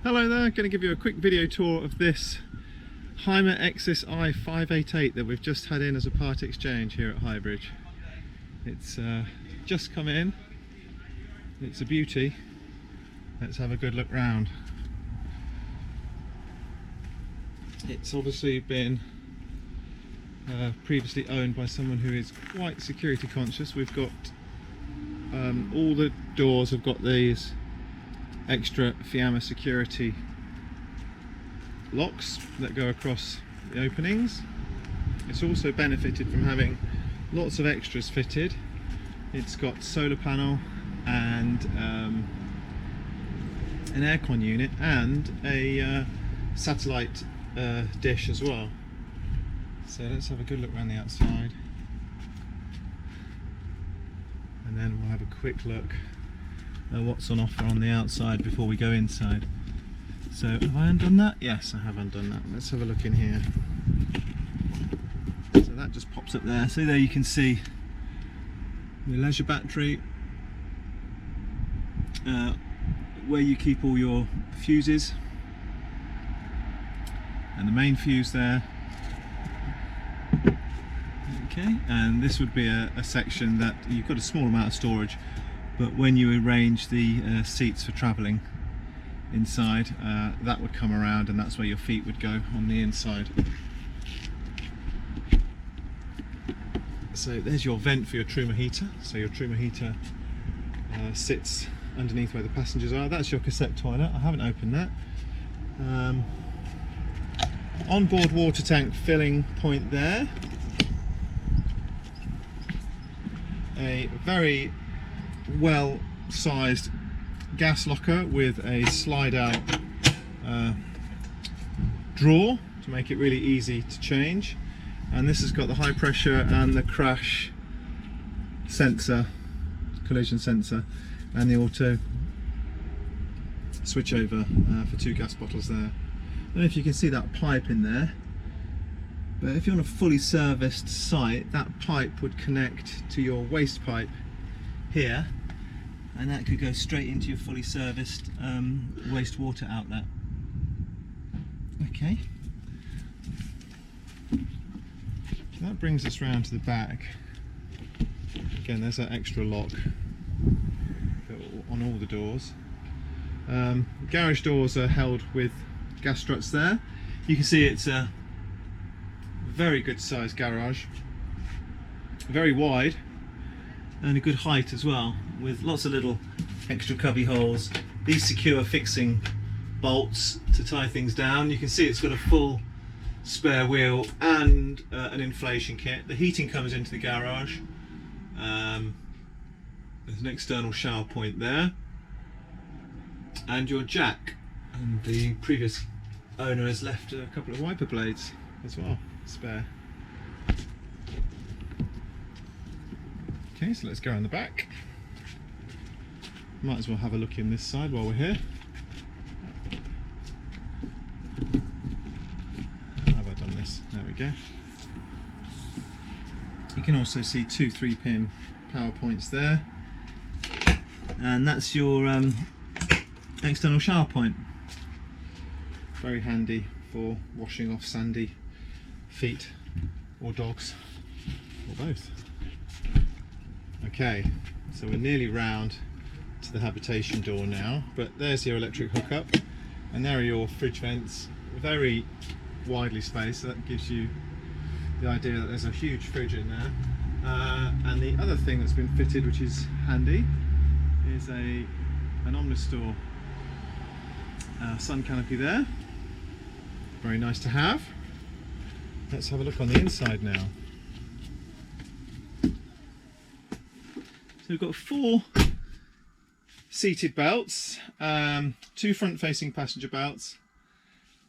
Hello there, going to give you a quick video tour of this Hymer Exsis I588 that we've just had in as a part exchange here at Highbridge. It's just come in, it's a beauty. Let's have a good look round. It's obviously been previously owned by someone who is quite security conscious. We've got all the doors have got these extra Fiamma security locks that go across the openings. It's also benefited from having lots of extras fitted. It's got solar panel and an aircon unit and a satellite dish as well. So let's have a good look around the outside and then we'll have a quick look at what's on offer on the outside before we go inside. So have I undone that? Yes, I have undone that. Let's have a look in here. So that just pops up there. So there you can see the leisure battery, where you keep all your fuses, and the main fuse there. Okay, and this would be a section that you've got a small amount of storage, but when you arrange the seats for travelling inside, that would come around and that's where your feet would go on the inside. So there's your vent for your Truma heater. So your Truma heater sits underneath where the passengers are. That's your cassette toilet. I haven't opened that. Onboard water tank filling point there. A very well sized gas locker with a slide out drawer to make it really easy to change, and this has got the high pressure and the crash sensor, collision sensor, and the auto switch over for 2 gas bottles there. I don't know if you can see that pipe in there, but if you're on a fully serviced site, that pipe would connect to your waste pipe here, and that could go straight into your fully serviced wastewater outlet. Okay, so that brings us round to the back. Again, there's that extra lock on all the doors. Garage doors are held with gas struts there. You can see it's a very good sized garage, very wide and a good height as well, with lots of little extra cubby holes. These secure fixing bolts to tie things down. You can see it's got a full spare wheel and an inflation kit. The heating comes into the garage. There's an external shower point there, and your jack, and the previous owner has left a couple of wiper blades as well, spare. Okay, so let's go around the back. Might as well have a look in this side while we're here. How have I done this? There we go. You can also see 2 3-pin power points there, and that's your external shower point. Very handy for washing off sandy feet or dogs or both. Okay, so we're nearly round to the habitation door now, but there's your electric hookup, and there are your fridge vents, very widely spaced, so that gives you the idea that there's a huge fridge in there. And the other thing that's been fitted, which is handy, is an Omnistor sun canopy there. Very nice to have. Let's have a look on the inside now. So we've got 4 seated belts, 2 front-facing passenger belts,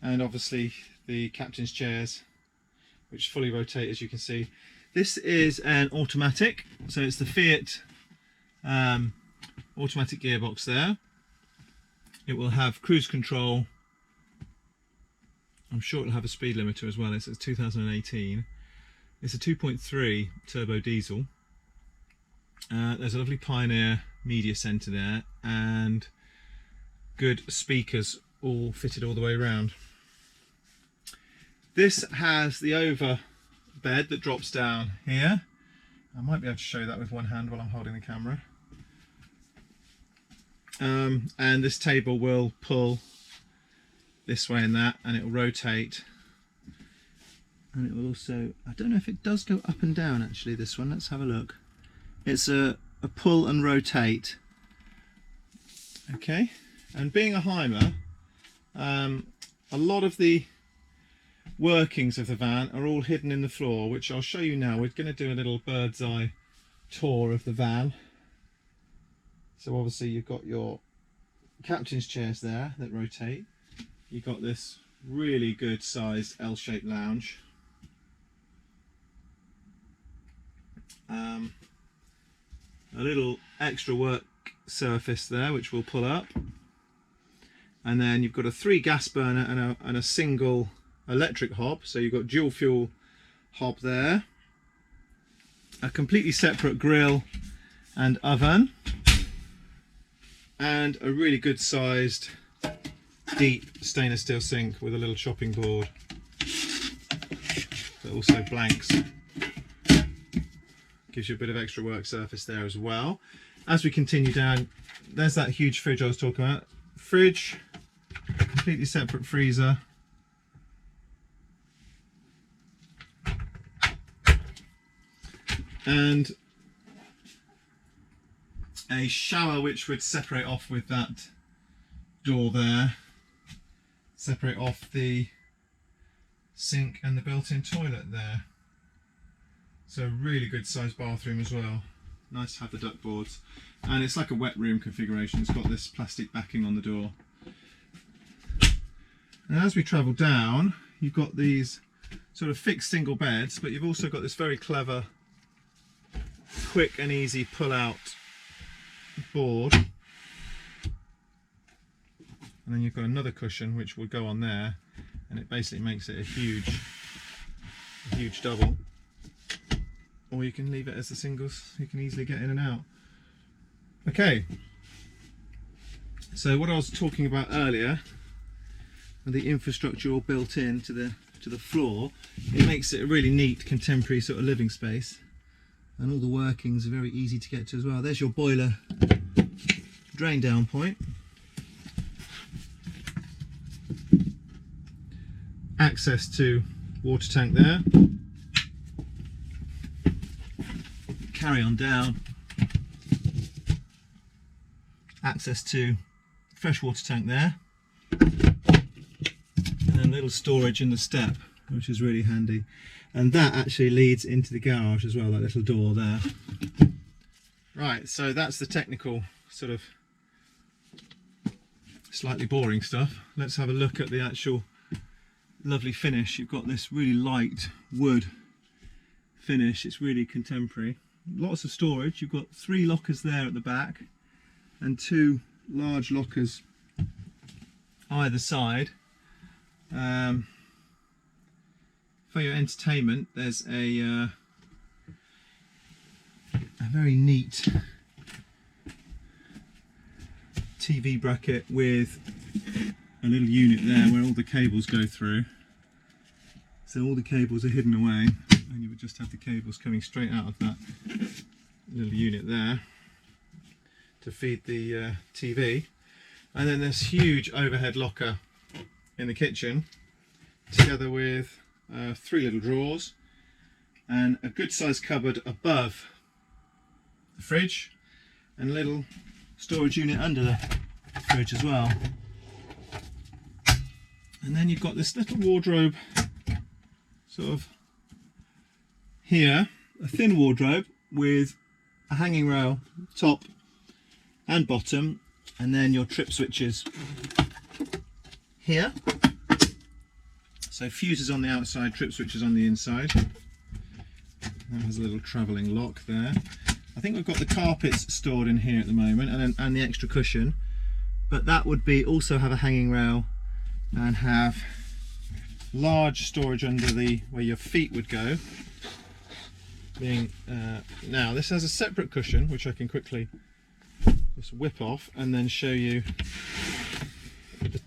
and obviously the captain's chairs, which fully rotate, as you can see. This is an automatic, so it's the Fiat automatic gearbox there. It will have cruise control. I'm sure it'll have a speed limiter as well. It's 2018. It's a 2.3 turbo diesel. There's a lovely Pioneer media centre there, and good speakers all fitted all the way around. This has the over bed that drops down here. I might be able to show that with one hand while I'm holding the camera. And this table will pull this way and that, and it will rotate. And it will also, I don't know if it does go up and down actually, this one. Let's have a look. It's a pull and rotate. Okay, and being a Hymer, a lot of the workings of the van are all hidden in the floor, which I'll show you now. We're going to do a little bird's eye tour of the van. So obviously you've got your captain's chairs there that rotate. You've got this really good sized L-shaped lounge. A little extra work surface there which will pull up, and then you've got a 3 gas burner and a single electric hob, so you've got dual fuel hob there, a completely separate grill and oven, and a really good sized deep stainless steel sink with a little chopping board that also blanks. Gives you a bit of extra work surface there as well. As we continue down, there's that huge fridge I was talking about. Fridge, completely separate freezer. And a shower which would separate off with that door there. Separate off the sink and the built-in toilet there. So really good sized bathroom as well. Nice to have the duct boards. And it's like a wet room configuration. It's got this plastic backing on the door. And as we travel down, you've got these sort of fixed single beds, but you've also got this very clever, quick and easy pull-out board. And then you've got another cushion which will go on there, and it basically makes it a huge double. Or you can leave it as the singles, you can easily get in and out. Okay, so what I was talking about earlier, the infrastructure all built in to the floor, it makes it a really neat contemporary sort of living space, and all the workings are very easy to get to as well. There's your boiler drain down point, access to water tank there. Carry on down, access to freshwater tank there, and then a little storage in the step, which is really handy. And that actually leads into the garage as well, that little door there. Right, so that's the technical sort of slightly boring stuff. Let's have a look at the actual lovely finish. You've got this really light wood finish, it's really contemporary. Lots of storage. You've got 3 lockers there at the back and 2 large lockers either side. For your entertainment, there's a very neat TV bracket with a little unit there where all the cables go through. So all the cables are hidden away, and you would just have the cables coming straight out of that little unit there to feed the TV. And then this huge overhead locker in the kitchen, together with 3 little drawers and a good sized cupboard above the fridge, and a little storage unit under the fridge as well. And then you've got this little wardrobe sort of here, a thin wardrobe with a hanging rail top and bottom, and then your trip switches here. So fuses on the outside, trip switches on the inside. That has a little travelling lock there. I think we've got the carpets stored in here at the moment, and the extra cushion, but that would be also have a hanging rail and have large storage under the where your feet would go. Now this has a separate cushion which I can quickly just whip off and then show you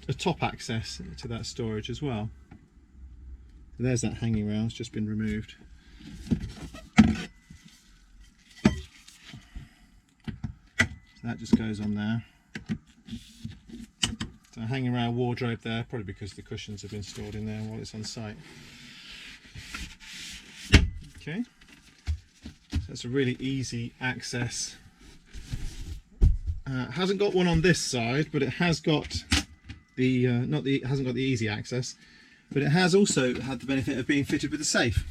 a top access to that storage as well. So there's that hanging rail, it's just been removed. So that just goes on there. So a hanging rail wardrobe there, probably because the cushions have been stored in there while it's on site. Okay, so that's a really easy access. Hasn't got one on this side, but it has got the hasn't got the easy access, but it has also had the benefit of being fitted with a safe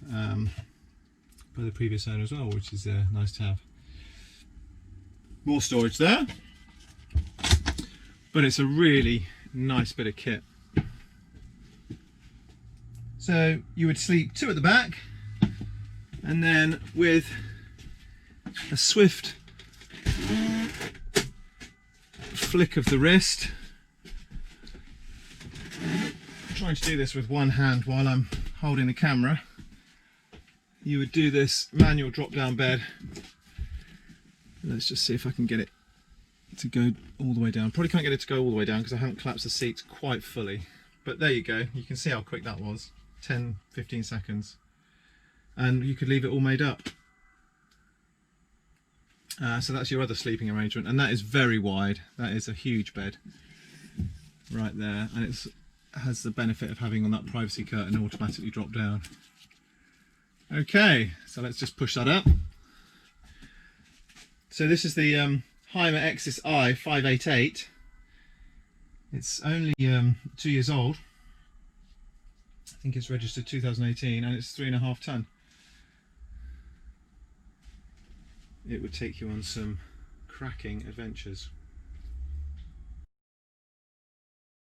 by the previous owner as well, which is nice to have. More storage there, but it's a really nice bit of kit. So you would sleep two at the back, and then with a swift flick of the wrist, I'm trying to do this with one hand while I'm holding the camera, you would do this manual drop down bed. Let's just see if I can get it to go all the way down. Probably can't get it to go all the way down because I haven't collapsed the seats quite fully, but there you go. You can see how quick that was. 10-15 seconds, and you could leave it all made up. So that's your other sleeping arrangement, and that is very wide. That is a huge bed right there, and it has the benefit of having on that privacy curtain automatically drop down. Okay, so let's just push that up. So this is the Hymer Exsis I588. It's only 2 years old. I think it's registered 2018, and it's 3.5 ton. It would take you on some cracking adventures.